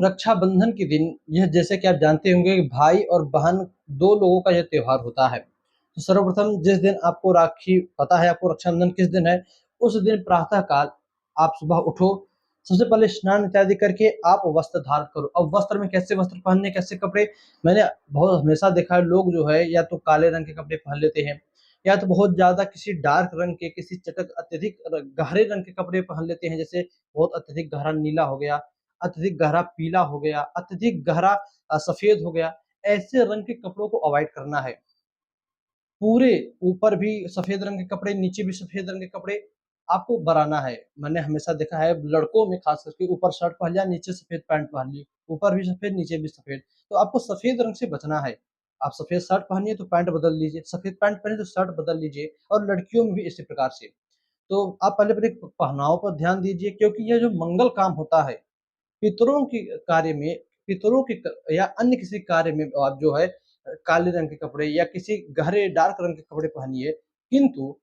रक्षाबंधन के दिन यह जैसे कि आप जानते होंगे कि भाई और बहन 2 लोगों का यह त्योहार होता है। तो सर्वप्रथम जिस दिन आपको राखी पता है आपको रक्षाबंधन किस दिन है, उस दिन प्रातः काल आप सुबह उठो, सबसे पहले स्नान इत्यादि करके आप वस्त्र धारण करो। अब वस्त्र में कैसे वस्त्र पहनने, कैसे कपड़े, मैंने बहुत हमेशा देखा है लोग जो है या तो काले रंग के कपड़े पहन लेते हैं, या तो बहुत ज़्यादा किसी डार्क रंग के, किसी चटक अत्यधिक गहरे रंग के कपड़े पहन लेते हैं, जैसे बहुत अत्यधिक गहरा नीला हो गया, अत्यधिक गहरा पीला हो गया, अत्यधिक गहरा सफ़ेद हो गया, ऐसे रंग के कपड़ों को अवॉइड करना है। पूरे ऊपर भी सफ़ेद रंग के कपड़े, नीचे भी सफ़ेद रंग के कपड़े आपको बनाना है। मैंने हमेशा देखा है लड़कों में ख़ास करके ऊपर शर्ट पहन लिया, नीचे सफ़ेद पैंट पहन ली, ऊपर भी सफ़ेद, नीचे भी सफ़ेद। तो आपको सफ़ेद रंग से बचना है। आप सफ़ेद शर्ट पहनिए तो पैंट बदल लीजिए, सफ़ेद पैंट पहने तो शर्ट बदल लीजिए और लड़कियों में भी इसी प्रकार से। तो आप पहले अपने पहनाव पर ध्यान दीजिए क्योंकि यह जो मंगल काम होता है, पितरों की कार्य में, पितरों के या अन्य किसी कार्य में आप जो है काले रंग के कपड़े या किसी गहरे डार्क रंग के कपड़े पहनिए, किंतु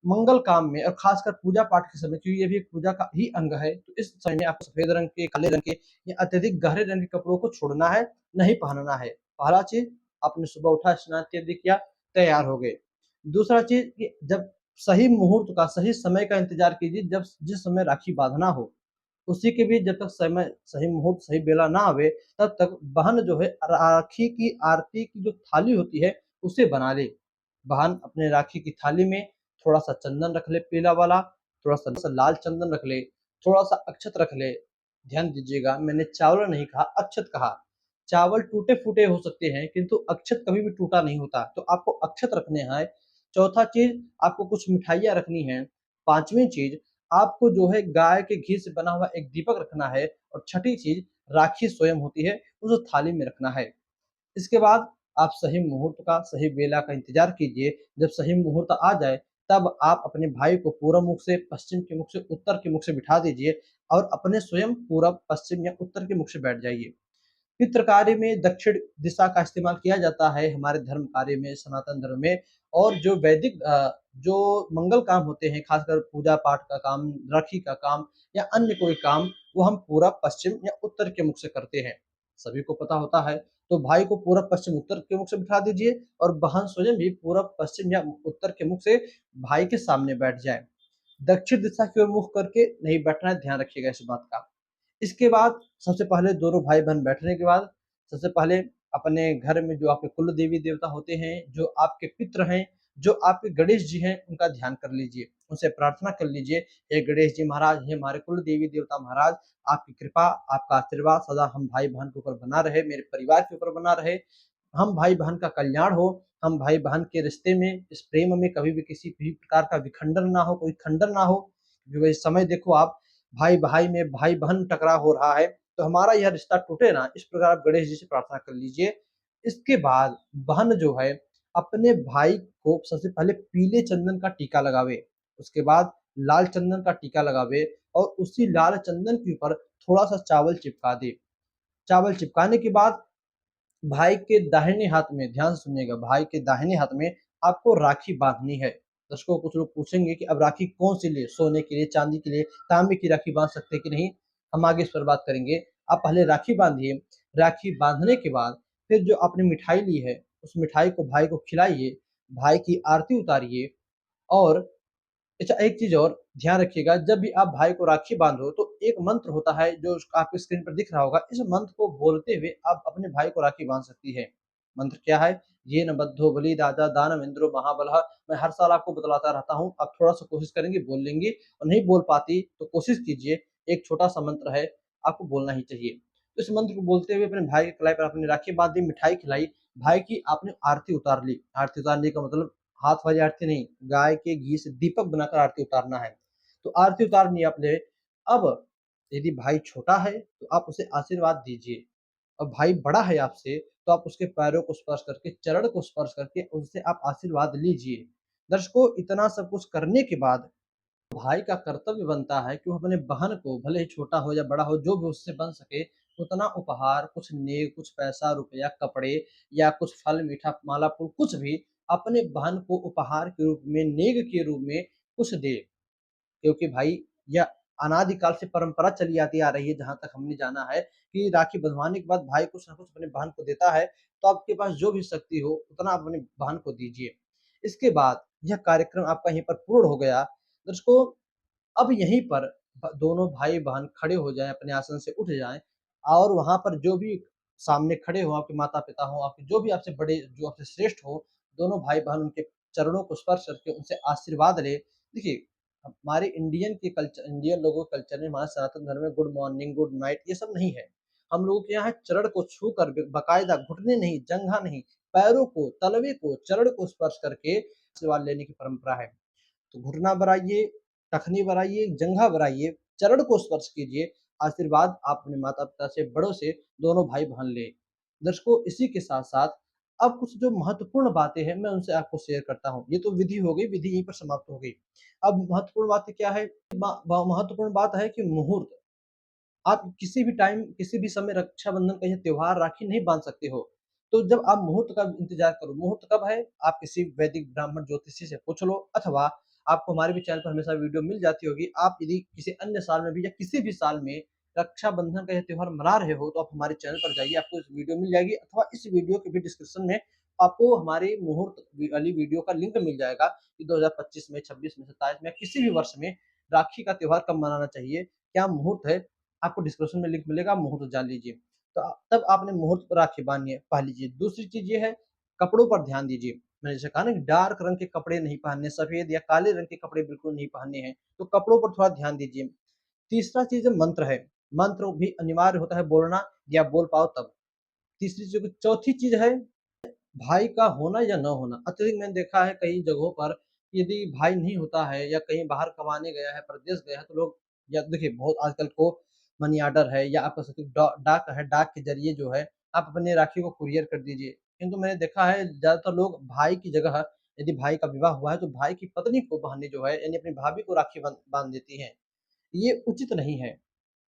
मंगल काम में और खासकर पूजा पाठ के समय, क्योंकि ये भी एक पूजा का ही अंग है, तो इस समय में आपको सफेद रंग के, काले रंग के या अत्यधिक गहरे रंग के कपड़ों को छोड़ना है, नहीं पहनना है। पहला चीज, आपने सुबह उठा, स्नान इत्यादि किया, तैयार हो गए। दूसरा चीज कि जब सही मुहूर्त का, सही समय का इंतजार कीजिए, जब जिस समय राखी बांधना हो उसी के बीच जब तक समय, सही मुहूर्त, सही बेला ना आवे, तब तक बहन जो है राखी की आरती की जो थाली होती है, उसे बना ले। बहन अपने राखी की थाली में थोड़ा-सा चंदन रख ले पीला वाला, थोड़ा-सा लाल चंदन रख ले, थोड़ा-सा अक्षत रख ले। ध्यान दीजिएगा, मैंने चावल नहीं कहा, अक्षत कहा। चावल टूटे-फूटे हो सकते हैं, किंतु अक्षत कभी भी टूटा नहीं होता, तो आपको अक्षत रखने हैं। चौथा चीज़, आपको कुछ मिठाइयाँ रखनी हैं। पाँचवीं चीज़, आपको जो है गाय के घी से बना हुआ एक दीपक रखना है और छठी चीज़, राखी स्वयं होती है, उसे थाली में रखना है। इसके बाद आप सही मुहूर्त का, सही बेला का इंतज़ार कीजिए। जब सही मुहूर्त आ जाए, तब आप अपने भाई को पूरब मुख से, पश्चिम के मुख से, उत्तर के मुख से बिठा दीजिए और अपने स्वयं पूरब, पश्चिम या उत्तर के मुख से बैठ जाइए। पितृ कार्य में दक्षिण दिशा का इस्तेमाल किया जाता है हमारे धर्म कार्य में, सनातन धर्म में। और जो वैदिक जो मंगल काम होते हैं, खासकर पूजा पाठ का काम, राखी का काम या अन्य कोई काम, वो हम पूरब, पश्चिम या उत्तर के मुख से करते हैं। सभी को पता होता है। तो भाई को पूरब, पश्चिम, उत्तर के मुख से बिठा दीजिए और बहन स्वयं भी पूरब, पश्चिम या उत्तर के मुख से भाई के सामने बैठ जाए। दक्षिण दिशा की ओर मुख करके नहीं बैठना है, ध्यान रखिएगा इस बात का। इसके बाद सबसे पहले दोनों भाई-बहन बैठने के बाद सबसे पहले अपने घर में जो आपके कुल देवी-देवता होते हैं, जो आपके पितृ हैं, जो आपके गणेश जी हैं, उनका ध्यान कर लीजिए। उनसे प्रार्थना कर लीजिए, हे गणेश जी महाराज, हे हमारे कुल देवी-देवता महाराज, आपकी कृपा, आपका आशीर्वाद सदा हम भाई-बहन के ऊपर बना रहे, मेरे परिवार के ऊपर बना रहे। हम भाई-बहन का कल्याण हो, हम भाई-बहन के रिश्ते में, इस प्रेम में कभी भी किसी भी प्रकार का विखंडन ना हो, कोई खंडन ना हो। क्योंकि इस समय देखो आप, भाई-भाई में, भाई-बहन टकराव हो रहा है, तो हमारा यह रिश्ता टूटे ना, इस प्रकार आप गणेश जी से प्रार्थना कर लीजिए। इसके बाद बहन जो है, अपने भाई को सबसे पहले पीले चंदन का टीका लगावे, उसके बाद लाल चंदन का टीका लगावे और उसी लाल चंदन के ऊपर थोड़ा-सा चावल चिपका दे। चावल चिपकाने के बाद भाई के दाहिने हाथ में, ध्यान से सुनिएगा, भाई के दाहिने हाथ में आपको राखी बाँधनी है। दर्शकों, कुछ लोग पूछेंगे कि अब राखी कौन-सी लें? सोने की लें, चांदी की लें, तांबे की राखी बाँध सकते हैं कि नहीं? हम आगे इस पर बात करेंगे। आप पहले राखी बाँधिए, राखी बाँधने के बाद फिर जो आपने मिठाई ली है, उस मिठाई को भाई को खिलाइए, भाई की आरती उतारिए और अच्छा, एक चीज़ और ध्यान रखिएगा, जब भी आप भाई को राखी बाँधो तो एक मंत्र होता है जो आपको स्क्रीन पर दिख रहा होगा, इस मंत्र को बोलते हुए आप अपने भाई को राखी बाँध सकती हैं। मंत्र क्या है? येन बद्धो बलिदाता दानवेंद्रो महाबलः। मैं हर साल आपको बतलाता रहता हूँ, आप थोड़ा-सा कोशिश करेंगे, बोल लेंगी और नहीं बोल पाती तो कोशिश कीजिए, एक छोटा-सा मंत्र है, आपको बोलना ही चाहिए। तो इस मंत्र को बोलते हुए अपने भाई के कलाई पर आपने राखी बाँध दी, मिठाई खिलाई, भाई की आपने आरती उतार ली। आरती उतारने का मतलब हाथ वाली आरती नहीं, गाय के घी से दीपक बनाकर आरती उतारना है। तो आरती उतारनी है आपने। अब यदि भाई छोटा है तो आप उसे आशीर्वाद दीजिए और भाई बड़ा है आपसे तो आप उसके पैरों को स्पर्श करके, चरण को स्पर्श करके उनसे आप आशीर्वाद लीजिए। दर्शकों, इतना सब कुछ करने के बाद भाई का कर्तव्य बनता है कि वो अपने बहन को, भले ही छोटा हो या बड़ा हो, जो भी उससे बन सके, उतना उपहार, कुछ नेक, कुछ पैसा, रुपया, कपड़े या कुछ फल, मीठा, माला, फूल, कुछ भी अपने बहन को उपहार के रूप में, नेक के रूप में कुछ दे। क्योंकि भाई या अनादिकाल से परंपरा चली आती आ रही है जहाँ तक हमने जाना है कि राखी बँधवाने के बाद भाई कुछ न कुछ अपनी बहन को देता है, तो आपके पास जो भी शक्ति हो उतना आप अपनी बहन को दीजिए। इसके बाद यह कार्यक्रम आपका यहीं पर पूर्ण हो गया। दर्शकों, अब यहीं पर दोनों भाई-बहन खड़े हो जाएँ, अपने आसन से उठ जाएँ और वहाँ पर जो भी सामने खड़े हों, आपके माता-पिता हों, आपके जो भी आपसे बड़े, जो आपसे श्रेष्ठ हों, दोनों भाई-बहन उनके चरणों को स्पर्श करके उनसे आशीर्वाद लें। देखिए, हमारे इंडियन लोगों के कल्चर में, हमारे सनातन धर्म में गुड मॉर्निंग, गुड नाइट ये सब नहीं है। हम लोगों के यहाँ चरण को छूकर बाकायदा घुटने नहीं, जंघा नहीं, पैरों को, तलवे को, चरण को स्पर्श करके आशीर्वाद लेने की परंपरा है। तो घुटना बढ़ाइए, टखनी बढ़ाइए, जंघा बढ़ाइए, चरण को स्पर्श कीजिए, आशीर्वाद आप अपने माता-पिता से, बड़ों से, दोनों भाई-बहन लें। दर्शकों, इसी के साथ-साथ अब कुछ जो महत्वपूर्ण बातें हैं, मैं उनसे आपको शेयर करता हूँ। ये तो विधि हो गई, विधि यहीं पर समाप्त हो गई। अब महत्वपूर्ण बातें क्या है? महत्वपूर्ण बात है कि मुहूर्त। आप किसी भी टाइम, किसी भी समय रक्षाबंधन का ये त्योहार, राखी नहीं बाँध सकते हो। तो जब आप मुहूर्त का इंतज़ार करो, मुहूर्त कब है? आप किसी वैदिक ब्राह्मण ज्योतिषी से पूछ लो, अथवा आपको हमारे भी चैनल पर हमेशा वीडियो मिल जाती होगी। आप यदि किसी अन्य साल में भी या किसी भी साल में रक्षाबंधन का ये त्योहार मना रहे हो, तो आप हमारे चैनल पर जाइए, आपको इस वीडियो मिल जाएगी, अथवा इस वीडियो के भी डिस्क्रिप्शन में आपको हमारी मुहूर्त वाली वीडियो का लिंक मिल जाएगा कि 2025 में, 26 में, 27 में, किसी भी वर्ष में राखी का त्योहार कब मनाना चाहिए, क्या मुहूर्त है, आपको डिस्क्रिप्शन में लिंक मिलेगा, मुहूर्त जान लीजिए। तो तब आपने मुहूर्त पर राखी बाँधनी है, पहली चीज़। दूसरी चीज़ ये है, कपड़ों पर ध्यान दीजिए। मैंने जैसे कहा ना कि डार्क रंग के कपड़े नहीं पहनने, सफ़ेद या काले रंग के कपड़े बिल्कुल नहीं पहनने हैं, तो कपड़ों पर थोड़ा ध्यान दीजिए। तीसरा चीज़ है मंत्र है, मंत्र भी अनिवार्य होता है बोलना, या बोल पाओ तब। तीसरी चीज़, चौथी चीज़ है भाई का होना या ना होना। अत्यधिक मैंने देखा है कई जगहों पर, यदि भाई नहीं होता है या कहीं बाहर कमाने गया है, परदेश गया है, तो लोग, या देखिए बहुत आजकल को मनी ऑर्डर है, या आप कह सकते हो डाक है, डाक के ज़रिए जो है आप अपने राखी को कुरियर कर दीजिए। किंतु मैंने देखा है ज़्यादातर लोग भाई की जगह, यदि भाई का विवाह हुआ है तो भाई की पत्नी को, बहनें जो है यानी अपनी भाभी को राखी बाँध देती हैं। ये उचित नहीं है।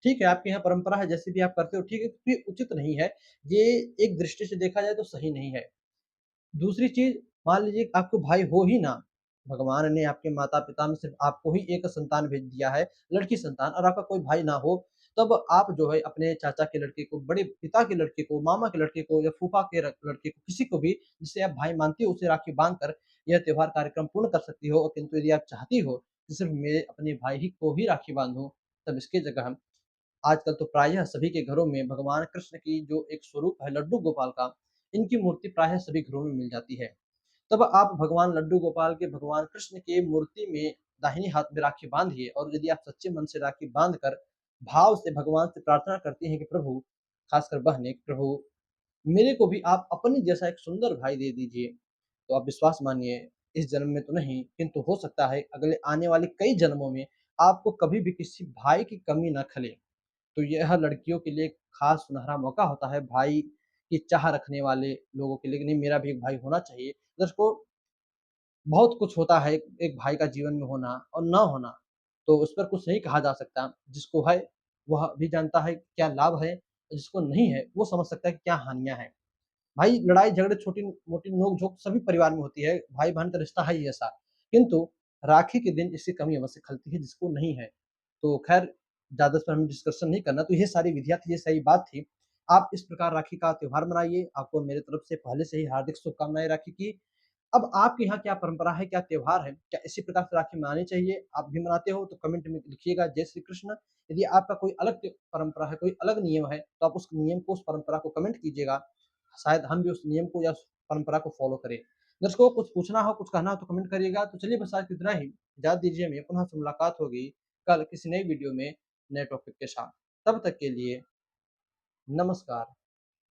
ठीक है, आपके यहाँ परंपरा है, जैसे भी आप करते हो ठीक है, ये उचित नहीं है। ये एक दृष्टि से देखा जाए तो सही नहीं है। दूसरी चीज़, मान लीजिए कि आपको भाई हो ही ना, भगवान ने आपके माता-पिता में सिर्फ़ आपको ही एक संतान भेज दिया है, लड़की संतान, और आपका कोई भाई ना हो, तब आप जो है अपने चाचा के लड़के को, बड़े पिता के लड़के को, मामा के लड़के को, या फूफा के लड़के को, किसी को भी जिसे आप भाई मानती हो, उसे राखी बाँध कर यह त्योहार कार्यक्रम पूर्ण कर सकती हो। किंतु यदि आप चाहती हो कि सिर्फ़ मैं अपने भाई ही को ही राखी बाँधूँ, तब इसकी जगह हम, आजकल तो प्रायः सभी के घरों में भगवान कृष्ण की जो एक स्वरूप है लड्डू गोपाल का, इनकी मूर्ति प्रायः सभी घरों में मिल जाती है। तब आप भगवान लड्डू गोपाल के, भगवान कृष्ण के मूर्ति में दाहिने हाथ में राखी बाँधिए, और यदि आप सच्चे मन से राखी बाँध कर भाव से भगवान से प्रार्थना करती हैं कि प्रभु, खासकर बहनें, प्रभु मेरे को भी आप अपने जैसा एक सुंदर भाई दे दीजिए। तो आप विश्वास मानिए, इस जन्म में तो नहीं, किंतु हो सकता है अगले आने वाले कई जन्मों में आपको कभी भी किसी भाई की कमी ना खले। तो यह लड़कियों के लिए एक खास सुनहरा मौका होता है, भाई की चाह रखने वाले लोगों के लिए कि नहीं, मेरा भी एक भाई होना चाहिए। दोस्तों, बहुत कुछ होता है एक भाई का जीवन में होना और ना होना, तो उस पर कुछ नहीं कहा जा सकता। जिसको है, वह भी जानता है क्या लाभ है, और जिसको नहीं है, वो समझ सकता है कि क्या हानियाँ हैं। भाई, लड़ाई-झगड़े, छोटी-मोटी नोक-झोंक सभी परिवार में होती है, भाई-बहन का रिश्ता है ही ऐसा। किंतु राखी के दिन इसकी कमी अवश्य खलती है, जिसको नहीं है। तो ख़ैर, ज़्यादा इस पर हमें डिस्कशन नहीं करना, तो ये सारी विधियाँ थी, ये सही बात थी। आप इस प्रकार राखी का त्योहार मनाइए, आपको मेरी तरफ से पहले से ही हार्दिक शुभकामनाएँ राखी की। अब आपके यहाँ क्या परंपरा है, क्या त्योहार है? क्या इसी प्रकार से राखी मनानी चाहिए? आप भी मनाते हो तो कमेंट में लिखिएगा जय श्री कृष्ण। यदि आपका कोई अलग परंपरा है, कोई अलग नियम है, तो आप उस नियम को, उस परंपरा को कमेंट कीजिएगा। शायद हम भी उस नियम को या उस परंपरा को फ़ॉलो करें। दर्शकों, कुछ पूछना हो, कुछ कहना हो तो कमेंट करिएगा। तो चलिए बस आज इतना ही। इजाज़त दीजिए हमें, पुनः से मुलाकात होगी कल किसी नई वीडियो में, नए टॉपिक के साथ। तब तक के लिए नमस्कार।